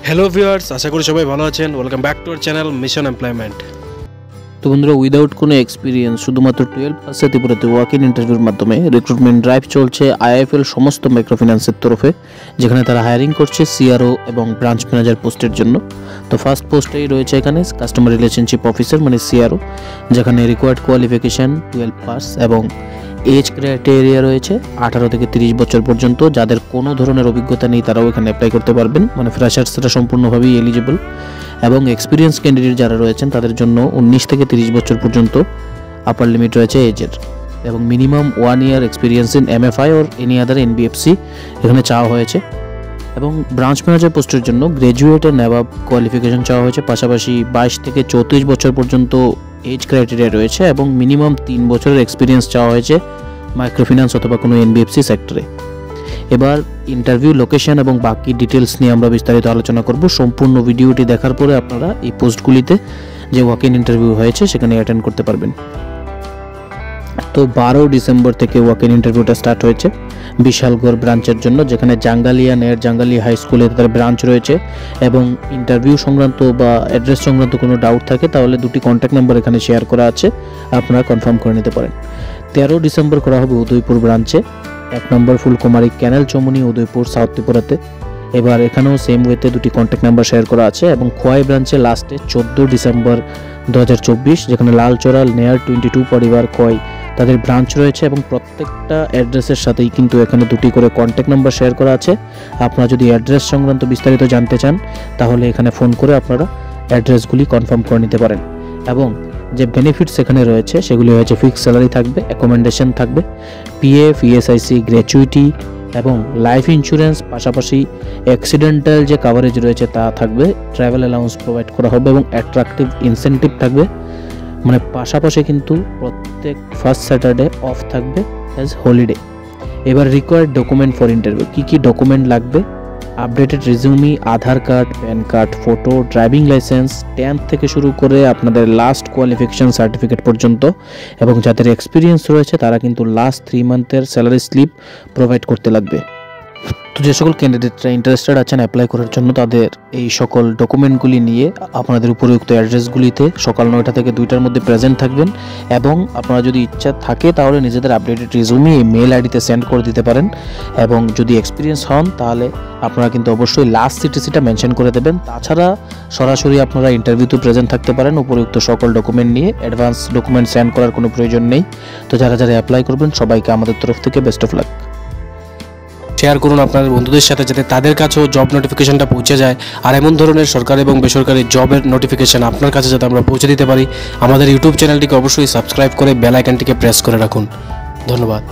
Hello viewers, আশা করি সবাই ভালো আছেন। Welcome back to our channel mission employment. তো বন্ধুরা, উইদাউট কোনো এক্সপিরিয়েন্স শুধুমাত্র 12 পাসে ত্রিপুরাতে ওয়াক ইন ইন্টারভিউর মাধ্যমে রিক্রুটমেন্ট ড্রাইভ চলছে আইএফএল সমস্ত মাইক্রোফিন্যান্সের তরফে, যেখানে তারা হায়ারিং করছে সিআরও এবং ব্রাঞ্চ ম্যানেজার পোস্টের জন্য। তো ফার্স্ট পোস্টেই রয়েছে এখানে কাস্টমার রিলেশনশিপ অফিসার মানে সিআরও, যেখানে রিকোয়ার্ড কোয়ালিফিকেশান 12 পাস এবং এজ ক্রাইটেরিয়া রয়েছে 18 থেকে 30 বছর পর্যন্ত। যাদের কোনো ধরনের অভিজ্ঞতা নেই তারাও এখানে অ্যাপ্লাই করতে পারবেন, মানে ফ্রেশার্সরা সম্পূর্ণভাবেই এলিজিবল। এবং এক্সপিরিয়েন্স ক্যান্ডিডেট যারা রয়েছেন তাদের জন্য 19 থেকে 30 বছর পর্যন্ত আপার লিমিট রয়েছে এজের, এবং minimum 1 year experience in MFI or any other NBFC এখানে চাওয়া হয়েছে। এবং ব্রাঞ্চ ম্যানেজার পোস্টের জন্য গ্র্যাজুয়েট এন্ড অ্যাবাভ কোয়ালিফিকেশন চাওয়া হয়েছে, পাশাপাশি 22 থেকে 34 বছর পর্যন্ত এজ ক্রাইটেরিয়া রয়েছে, এবং মিনিমাম 3 বছরের এক্সপিরিয়েন্স চাওয়া হয়েছে মাইক্রোফিন্যান্স অথবা কোনো এনবিএফসি সেক্টরে। এবার ইন্টারভিউ লোকেশন এবং বাকি ডিটেলস নিয়ে আমরা বিস্তারিত আলোচনা করব। সম্পূর্ণ ভিডিওটি দেখার পরে আপনারা এই পোস্টগুলিতে যে ওয়াক ইন ইন্টারভিউ হয়েছে সেখানে অ্যাটেন্ড করতে পারবেন। তো 12 ডিসেম্বর থেকে ওয়াক ইন ইন্টারভিউটা স্টার্ট হয়েছে বিশালগড় ব্রাঞ্চের জন্য, যেখানে জাঙ্গালিয়া নেয়ার জাঙ্গালিয়া হাই স্কুলে তাদের ব্রাঞ্চ রয়েছে। এবং ইন্টারভিউ সংক্রান্ত বা অ্যাড্রেস সংক্রান্ত কোনো ডাউট থাকে তাহলে দুটি কন্ট্যাক্ট নাম্বার এখানে শেয়ার করা আছে, আপনারা কনফার্ম করে নিতে পারেন। 13 ডিসেম্বর করা হবে উদয়পুর ব্রাঞ্চে, 1 নম্বর ফুলকুমারী ক্যানেল চমুনি উদয়পুর সাউথ ত্রিপুরাতে। এবার এখানেও সেম ওয়েতে দুটি কন্ট্যাক্ট নাম্বার শেয়ার করা আছে। এবং খোয়াই ব্রাঞ্চে লাস্টে 14 ডিসেম্বর 2024, যেখানে লালচড়াল নেয়ার 22 পরিবার খোয়াই তাদের ব্রাঞ্চ রয়েছে। এবং প্রত্যেকটা অ্যাড্রেসের সাথেই কিন্তু এখানে দুটি করে কন্ট্যাক্ট নাম্বার শেয়ার করা আছে। আপনারা যদি অ্যাড্রেস সংক্রান্ত বিস্তারিত জানতে চান তাহলে এখানে ফোন করে আপনারা অ্যাড্রেসগুলি কনফার্ম করে নিতে পারেন। এবং যে বেনিফিটস এখানে রয়েছে সেগুলি হচ্ছে ফিক্সড স্যালারি থাকবে, অ্যাকোমোডেশন থাকবে, পিএফ, ইএসআইসি, গ্র্যাচুইটি এবং লাইফ ইন্স্যুরেন্স, পাশাপাশি অ্যাক্সিডেন্টাল যে কাভারেজ রয়েছে তা থাকবে, ট্রাভেল অ্যালাউন্স প্রোভাইড করা হবে এবং অ্যাট্রাকটিভ ইনসেন্টিভ থাকবে। মানে পাশাপাশি কিন্তু প্রত্যেক ফার্স্ট স্যাটারডে অফ থাকবে অ্যাজ হলিডে। এবার রিকোয়ার্ড ডকুমেন্ট ফর ইন্টারভিউ, কী কী ডকুমেন্ট লাগবে? Updated resume, Aadhaar card, PAN card, photo, driving licence, 10th থেকে শুরু করে আপনাদের লাস্ট কোয়ালিফিকেশন সার্টিফিকেট পর্যন্ত। এবং যাদের এক্সপিরিয়েন্স রয়েছে তারা কিন্তু লাস্ট 3 মান্থের স্যালারি স্লিপ প্রোভাইড করতে লাগবে। তো যে সকল ক্যান্ডিডেটরা ইন্টারেস্টেড আছেন অ্যাপ্লাই করার জন্য, তাদের এই সকল ডকুমেন্টগুলি নিয়ে আপনাদের উপরোক্ত অ্যাড্রেসগুলিতে সকাল 9টা থেকে 2টার মধ্যে প্রেজেন্ট থাকবেন। এবং আপনারা যদি ইচ্ছা থাকে তাহলে নিজেদের আপডেটেড রেজিউমি এই মেল আইডিতে সেন্ড করে দিতে পারেন। এবং যদি এক্সপিরিয়েন্স হন তাহলে আপনারা কিন্তু অবশ্যই লাস্ট সিটিসিটা মেনশন করে দেবেন। তাছাড়া সরাসরি আপনারা ইন্টারভিউতে প্রেজেন্ট থাকতে পারেন উপরোক্ত সকল ডকুমেন্ট নিয়ে। অ্যাডভান্স ডকুমেন্ট সেন্ড করার কোনো প্রয়োজন নেই। তো যারা যারা অ্যাপ্লাই করবেন সবাইকে আমাদের তরফ থেকে বেস্ট অফ লাক। শেয়ার করুন আপনাদের বন্ধুদের সাথে, যাতে তাদের কাছেও জব নোটিফিকেশনটা পৌঁছে যায়। আর এমন ধরনের সরকারি এবং বেসরকারি জবের নোটিফিকেশন আপনার কাছে যাতে আমরা পৌঁছে দিতে পারি, আমাদের ইউটিউব চ্যানেলটিকে অবশ্যই সাবস্ক্রাইব করে বেল আইকনটিকে প্রেস করে রাখুন। ধন্যবাদ।